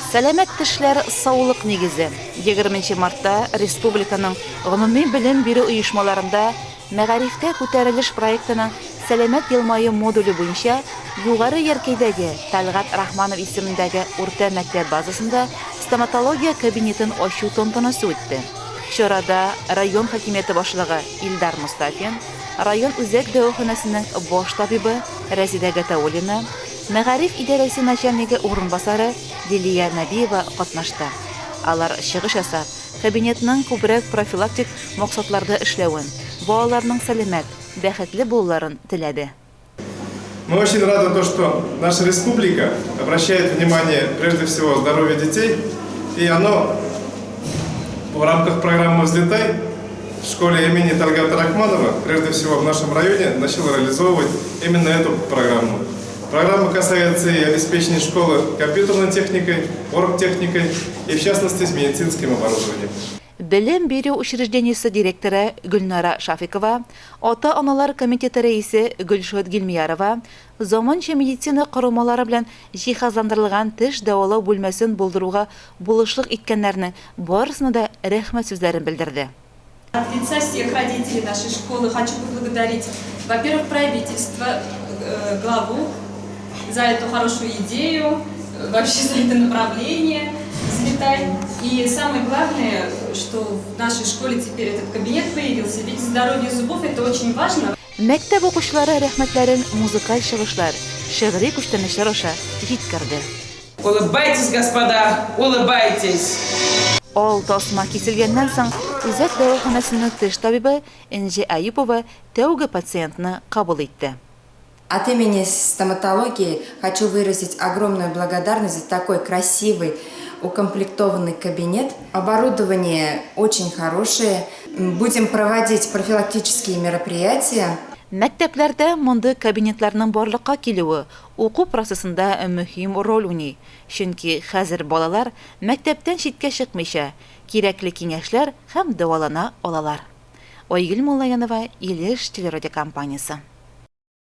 Сәламәт тешләр саулык нигезе. 20 мартта республиканың гомуми белем бирү оешмаларында мәгарифтә күтәрелеш проектының сәламәт елмаю модуле буенча югары яркәйдәге Талгат Рахманов исемендәге урта мәктәп базасында стоматология кабинетын ачу тантанасы үтте. Чарада район хакимияте башлыгы Илдар Мустафин, район үзәк дәваханәсенең баш табибы Разида Гатауллина, мәгариф идарәсе начальнигы урынбасары Лилия Набиева катнашты. Алар чыгыш ясап, кабинетның күбрәк профилактик максатларда эшләвен, балаларның сәламәт, бәхетле булуларын теләде. Мы очень рады, то, что наша республика обращает внимание прежде всего на здоровье детей, и оно в рамках программы «Взлетай» в школе имени Талгата Рахманова, прежде всего в нашем районе, начало реализовывать именно эту программу. Программа касается и обеспечения школы компьютерной техникой, оргтехникой и, в частности, с медицинским оборудованием. Белем бирү учреждениесе директоры Гөлнара Шафикова, ата-аналар комитеты рәисе Гөлшат Гилмиярова, заманча медицина корылмалары белән җиһазландырылган теш дәвалау бүлмәсен булдыруга булышлык иткәннәрнең барысына да рәхмәт сүзләрен белдерде. От лица всех родителей нашей школы хочу поблагодарить, во-первых, правительство, главу за эту хорошую идею, вообще за это направление «Взлетай». И самое главное, что в нашей школе теперь этот кабинет появился, ведь здоровье зубов – это очень важно. Мәктәп укучылары рәхмәтләрен музыкаль чыгышлар, шигъри күчтәнешләр аша җиткерде. Улыбайтесь, господа, улыбайтесь! Ал тасма киселгәннән соң үзәк дәваханәсенең теш табибы Энҗи Аюпова тәүге пациентны кабул итте. От имени стоматологии хочу выразить огромную благодарность за такой красивый, укомплектованный кабинет. Оборудование очень хорошее. Будем проводить профилактические мероприятия. Мәктәпләрдә мондый кабинетларның барлыкка килүе уку процессында мөһим роль уйный. Чөнки хәзер балалар мәктәптән читкә чыкмыйча, кирәкле киңәшләр һәм дәвалана алалар. Айгөл Муллаянова, Илеш телерадиокомпаниясе.